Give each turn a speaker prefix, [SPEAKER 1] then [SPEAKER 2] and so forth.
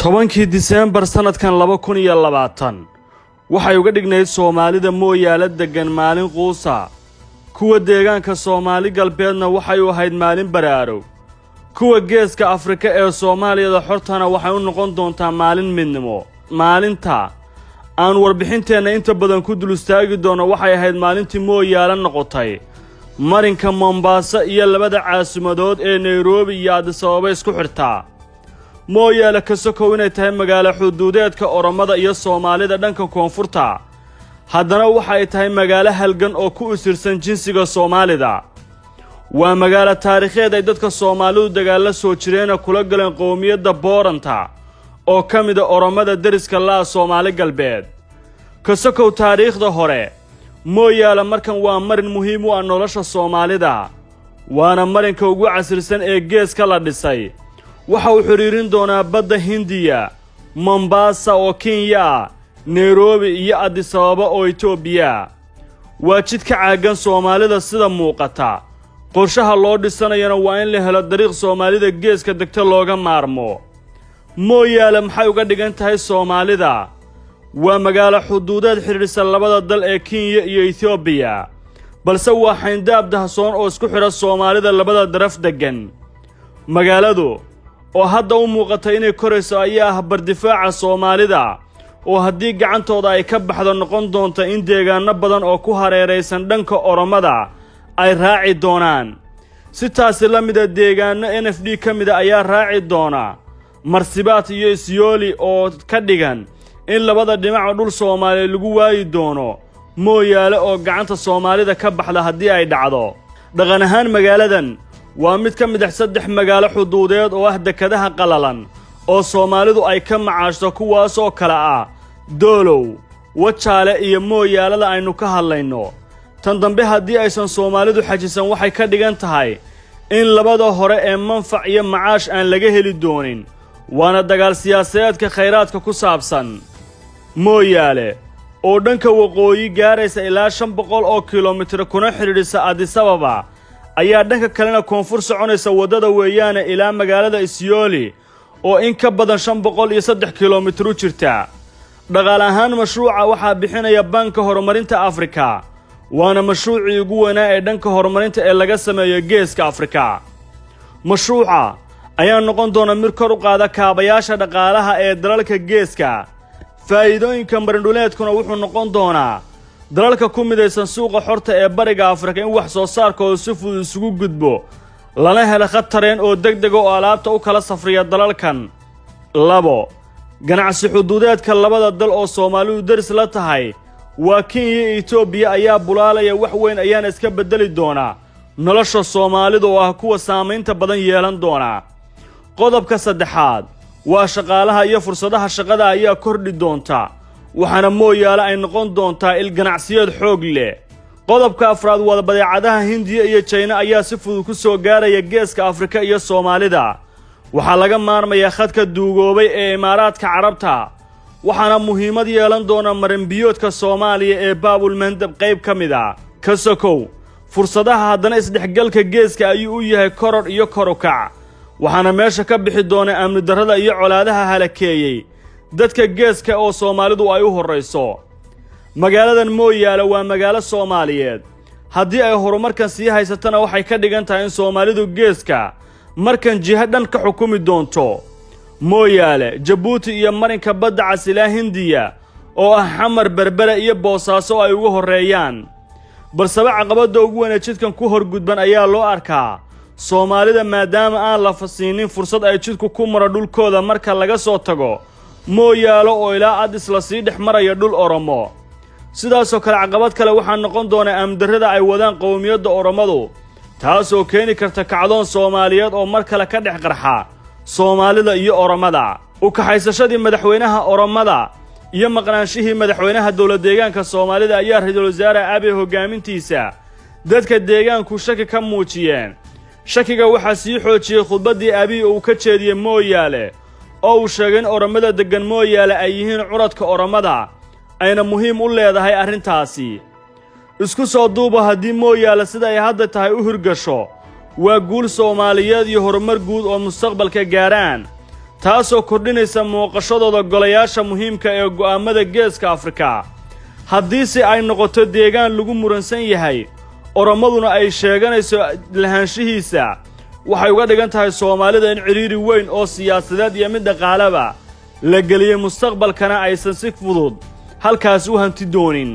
[SPEAKER 1] tobankii Diseembar sanadkan 2020 waxay uga dhignayd Soomaalida mooyaala degan maalin quusa kuwa deegaanka Soomaali galbeedna waxay u ahayd maalin baraaro kuwa geeska Afrika ee Soomaaliyada xortana waxay u noqon doontaa maalin midnimo maalinta aan warbixinteena inta badan ku dul istaagi doono waxay ahayd maalintii mooyaala noqotay marinka Mombasa iyo labada caasimadood ee Nairobi iyo Addis Ababa isku xirtaa mooyaala ka sokow inay tahay magaalo xuduudeedka Oromada iyo Soomaalida dhanka koonfurta haddana waxay tahay magaalo halgan oo ku usirsan jinsiga Soomaalida waa magaalo taariikheed ay dadka Soomaalidu dagaal soo jireen kula galeen qowmiyadda Booranta oo kamid ah Oromada dariska la Soomaali galbeed ka sokow taariikhda hore mooyaala markan waa marin muhiim u ah nolosha Soomaalida waana marinka ugu casirsan ee geeska la dhisay waxa uu xiriirin doonaa badda Hindiya Mombasa oo Kenya Nairobi iyo Addis Ababa oo Itoobiya waa jidka caagan Soomaalida sida muuqata qorshaha loo dhisanayana waa in la helo dariiq Soomaalida geeska degta looga maarmo mooyaala maxay uga dhigan tahay Soomaalida waa magaalo xuduudeed xiriirsan labada dal ee Kenya iyo Itoobiya balse waa xayndaab dahsoon oo isku xira Soomaalida labada daraf degan magaaladu oo hadda u muuqata inay korayso ayaa ah bardifaaca Soomaalida oo haddii gacantooda ay ka baxdo noqon doonto in deegaano badan oo ku hareeraysan dhanka Oromada ay raaci doonaan si taas la mid ah deegaano NFD kamid ah ayaa raaci doona Marsibaat iyo Isioli oo ka dhigan in labada dhinac dhul Soomaali lagu waayi doono mooyaale oo gacanta Soomaalida ka baxda haddii ay dhacdo dhaqan ahaan magaaladan waa mid ka mid ah saddex magaalo xuduudeed oo ah dekadaha qalalan oo Soomaalidu ay ka macaashto kuwaas oo kala ah Doolow Wajaale iyo mooyaalada aynu ka hadlayno tan dambe haddii aysan Soomaalidu xajisan waxay ka dhigan tahay in labada hore ee manfac iyo macaash aan laga heli doonin waana dagaal siyaasadeedka khayraadka ku saabsan mooyaale oo dhanka waqooyi gaaraysa ilaa 500 oo kiiloomitir kuna xiriirisa Addis Ababa ayaa dhanka kalena koonfur soconaysa wadada weeyaana ilaa magaalada Isioli oo in ka badan 503 kiiloomitir u jirta dhaqaale ahaan mashruuca waxa bixinaya Banka Horumarinta Afrika waana mashruucii ugu weynaa ee dhanka horumarinta ee laga sameeyo geeska Afrika mashruuca ayaa noqon doona mid kor u qaada kaabayaasha dhaqaalaha ee dalalka geeska faa'iidooyinka marindhuleedkuna wuxuu noqon doonaa dalalka ku midaysan suuqa xorta ee bariga Afrika in wax soo saarkooda si fudud isugu gudbo lana helo khatareen oo degdeg oo alaabta u kala safriya dalalkan 2 ganacsi xuduudeedka labada dal oo Soomaalidu daris la tahay waa Kenya iyo Itoobiya ayaa bulaalaya wax weyn ayaan iska bedeli doona nolosha Soomaalidu oo ah kuwa saameynta badan yeelan doona qodobka saddexaad waa shaqaalaha iyo fursadaha shaqada ayaa kordhi doonta waxaana mooyaala ay noqon doontaa il ganacsiyeed xoog leh qodobka afraad waa badeecadaha Hindiya iyo China ayaa si fudud ku soo gaaraya geeska Afrika iyo Soomaalida waxaa laga maarmayaa khadka duugoobay ee Imaaraadka Carabta waxaana muhiimad yeelan doona marin biyoodka Soomaaliya ee Baabul Mandab qayb kamid ah ka sokow fursadaha haddana isdhexgalka geeska ayuu u yahay koror iyo korukac waxaana meesha ka bixi doona amni darrada iyo colaadaha halakeeyay dadka geeska oo Soomaalidu ay u horeyso magaaladan mooyaala waa magaalo Soomaaliyeed haddii ay horumarkan sii haysatana waxay ka dhigan tahay in Soomaalidu geeska markan jiha dhan ka xukumi doonto mooyaale Djibouti iyo marinka badda casilaa Hindiya oo ah Xamar Berbera iyo Boosaaso ay ugu horeeyaan balse caqabada ugu weyn ee jidkan ku horgudban ayaa loo arkaa Soomaalida maadaama aan la fasiinin fursad ay jidku ku maro dhulkooda marka laga soo tago mooyaalo oo ilaa Addis la sii dhex maraya dhul Oromo sidaas oo kale caqabad kale waxaa noqon doona amdarrada ay wadaan qowmiyadda Oromadu taas oo keeni karta kacdoon Soomaaliyeed oo mar kale ka dhex qarxa Soomaalida iyo Oromada u kaxaysashadii madaxweynaha Oromada iyo maqnaanshihii madaxweynaha dawlad deegaanka Soomaalida ayaa ra'iisul wasaare Abiy hogaamintiisa dadka deegaanku shaki ka muujiyeen shakiga waxaa sii xoojiyay khudbadii Abiy uu ka jeediyay mooyaale oo uu sheegay in Oromada degan mooyaale ay yihiin curadka Oromada ayna muhiim u leedahay arrintaasi isku soo duuba haddii mooyaale sida ay hadda tahay u hirgasho waa guul Soomaaliyeed iyo horumar guud oo mustaqbalka gaaraan taasoo kordhinaysa muuqashadooda golayaasha muhiimka ee go'aamada geeska Afrika. haddiise ay noqoto deegaan lagu muransan yahay oromaduna ay sheeganayso lahaanshihiisa waxay uga dhigan tahay Soomaalida in ciriiri weyn oo siyaasadeed iyo mid dhaqaalaba la geliyay mustaqbalkana aysan si fudud halkaas u hanti doonin.